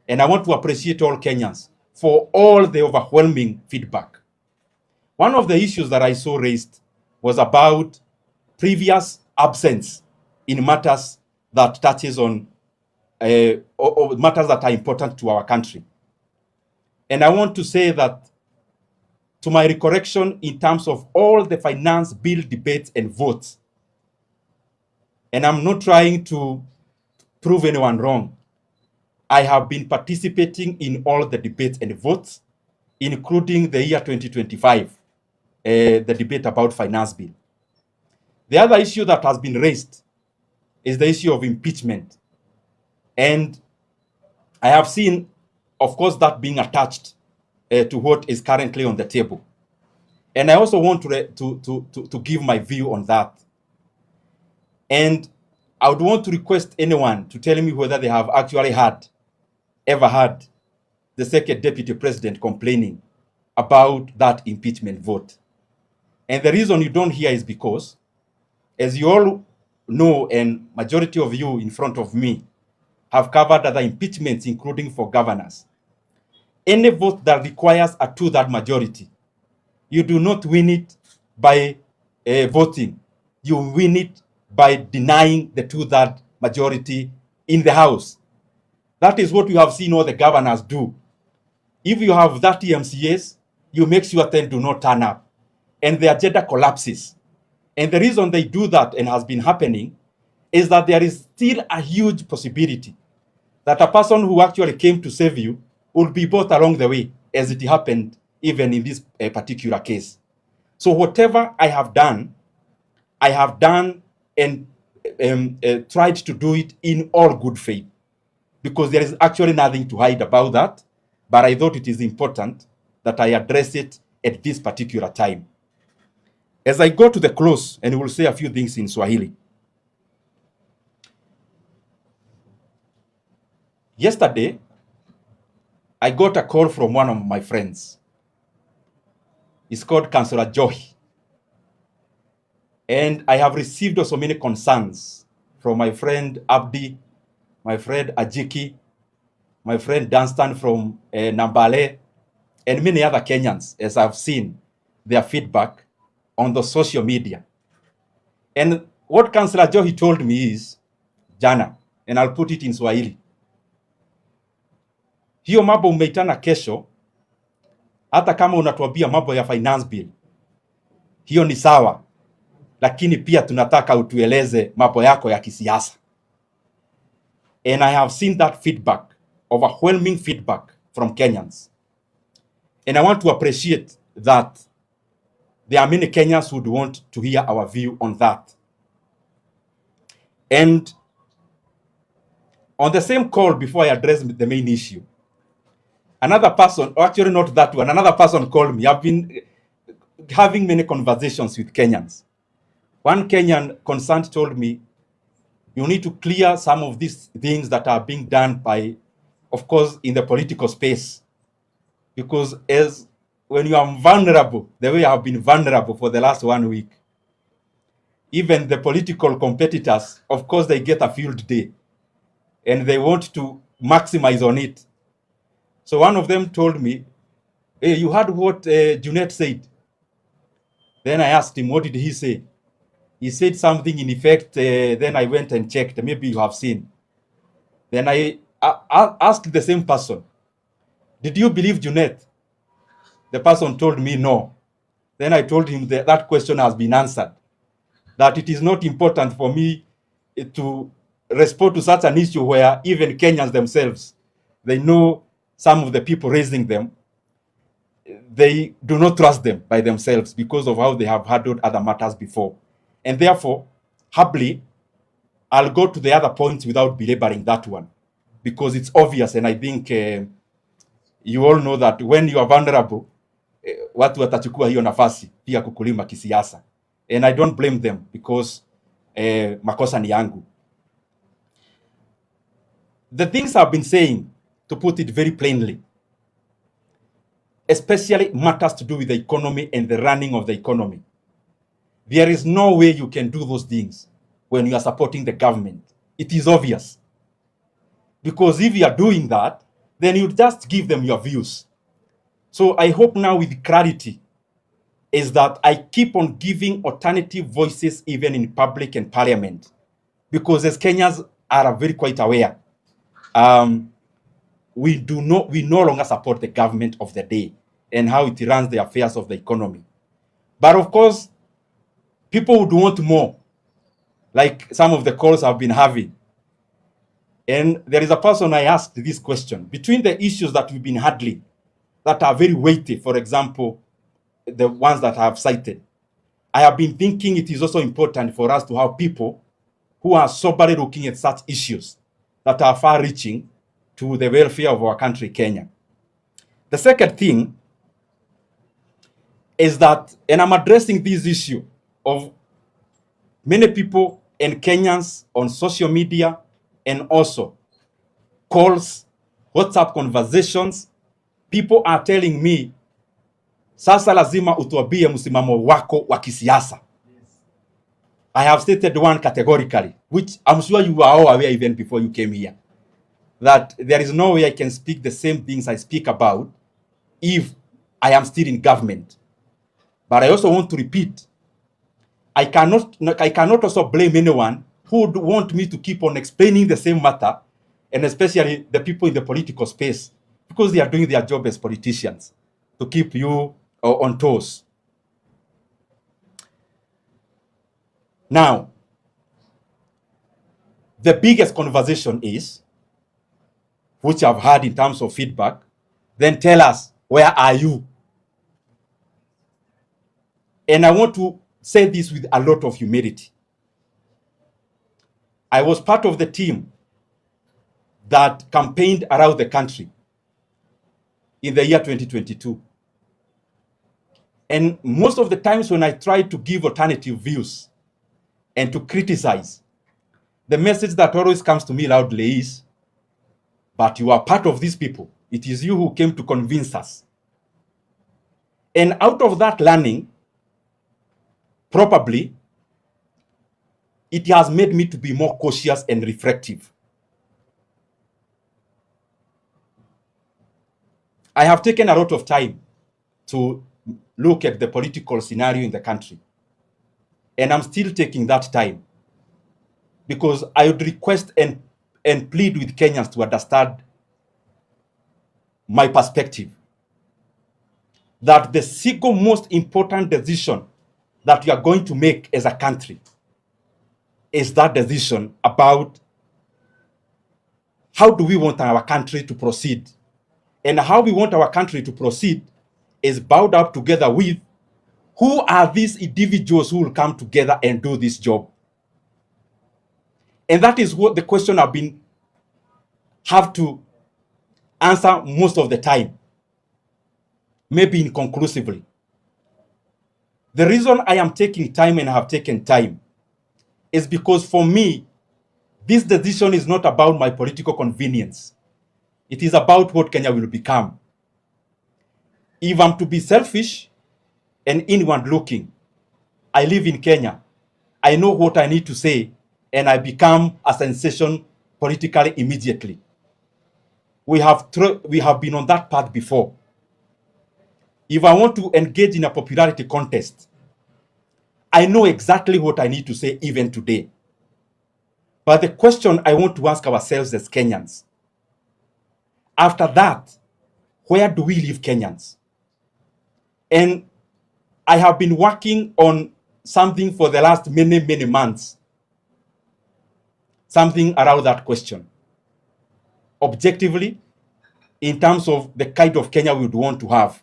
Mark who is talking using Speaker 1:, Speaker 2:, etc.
Speaker 1: And I want to appreciate all Kenyans for all the overwhelming feedback. One of the issues that I saw raised was about previous absence in matters that touches on or matters that are important to our country. And I want to say that, to my recollection, in terms of all the finance bill debates and votes, and I'm not trying to prove anyone wrong, I have been participating in all the debates and votes, including the year 2025, the debate about finance bill. The other issue that has been raised is the issue of impeachment. And I have seen, of course, that being attached to what is currently on the table. And I also want to give my view on that. And I would want to request anyone to tell me whether they have actually ever heard the second deputy president complaining about that impeachment vote. And the reason you don't hear is because, as you all know, and majority of you in front of me have covered other impeachments, including for governors, any vote that requires a two-thirds majority, you do not win it by voting. You win it by denying the two-thirds majority in the House. That is what you have seen all the governors do. If you have 30 MCAs, you make sure 10 do not turn up, and the agenda collapses. And the reason they do that, and has been happening, is that there is still a huge possibility that a person who actually came to save you will be brought along the way, as it happened even in this particular case. So whatever I have done and tried to do it in all good faith, because there is actually nothing to hide about that. But I thought it is important that I address it at this particular time. As I go to the close, and we'll say a few things in Swahili. Yesterday, I got a call from one of my friends. It's called Councillor Johi. And I have received also many concerns from my friend Abdi, my friend Ajiki, my friend Dunstan from Nambale, and many other Kenyans, as I've seen their feedback on the social media. And what Councillor Johi told me is, jana, and I'll put it in Swahili, hiyo mambo umeitana kesho, hata kama unatuambia mambo ya finance bill, hiyo ni sawa, lakini pia tunataka utueleze mambo yako ya kisiasa. And I have seen that feedback, overwhelming feedback from Kenyans. And I want to appreciate that there are many Kenyans who would want to hear our view on that. And on the same call, before I address the main issue, another person, or actually not that one, another person called me. I've been having many conversations with Kenyans. One Kenyan concerned told me, you need to clear some of these things that are being done by, of course, in the political space. Because as when you are vulnerable, the way I have been vulnerable for the last 1 week, even the political competitors, of course, they get a field day and they want to maximize on it. So one of them told me, hey, you heard what G.O.Â.T said? Then I asked him, what did he say? He said something in effect, then I went and checked, maybe you have seen. Then I asked the same person, did you believe G.O.Â.T? The person told me no. Then I told him that that question has been answered, that it is not important for me to respond to such an issue where even Kenyans themselves, they know some of the people raising them, they do not trust them by themselves because of how they have handled other matters before. And therefore, happily, I'll go to the other points without belaboring that one, because it's obvious, and I think you all know that when you are vulnerable, watu watachukua hiyo nafasi pia kukulima kisiasa. And I don't blame them because makosa ni yangu. The things I've been saying, to put it very plainly, especially matters to do with the economy and the running of the economy. There is no way you can do those things when you are supporting the government. It is obvious. Because if you are doing that, then you just give them your views. So I hope now with clarity is that I keep on giving alternative voices even in public and parliament, because as Kenyans are very quite aware, we no longer support the government of the day and how it runs the affairs of the economy. But of course, people would want more, like some of the calls I've been having. And there is a person I asked this question. Between the issues that we've been handling that are very weighty, for example, the ones that I have cited, I have been thinking it is also important for us to have people who are soberly looking at such issues that are far-reaching to the welfare of our country, Kenya. The second thing is that, and I'm addressing this issue of many people and Kenyans on social media and also calls, WhatsApp conversations, people are telling me, sasa lazima utuambie msimamo wako wa kisiasa. I have stated one categorically, which I'm sure you are all aware even before you came here, that there is no way I can speak the same things I speak about if I am still in government. But I also want to repeat, I cannot also blame anyone who would want me to keep on explaining the same matter, and especially the people in the political space, because they are doing their job as politicians to keep you on toes. Now, the biggest conversation is, which I've had in terms of feedback, then tell us, where are you? And I want to say this with a lot of humility. I was part of the team that campaigned around the country in the year 2022. And most of the times when I tried to give alternative views and to criticize, the message that always comes to me loudly is, but you are part of these people. It is you who came to convince us. And out of that learning, probably, it has made me to be more cautious and reflective. I have taken a lot of time to look at the political scenario in the country. And I'm still taking that time, because I would request and plead with Kenyans to understand my perspective, that the single most important decision that we are going to make as a country is that decision about how do we want our country to proceed. And how we want our country to proceed is bound up together with who are these individuals who will come together and do this job. And that is what the question have to answer most of the time, maybe inconclusively. The reason I am taking time and have taken time is because for me, this decision is not about my political convenience. It is about what Kenya will become. If I'm to be selfish and inward looking, I live in Kenya. I know what I need to say, and I become a sensation politically immediately. We have been on that path before. If I want to engage in a popularity contest, I know exactly what I need to say even today. But the question I want to ask ourselves as Kenyans, after that, where do we live Kenyans? And I have been working on something for the last many, many months. Something around that question. Objectively, in terms of the kind of Kenya we would want to have.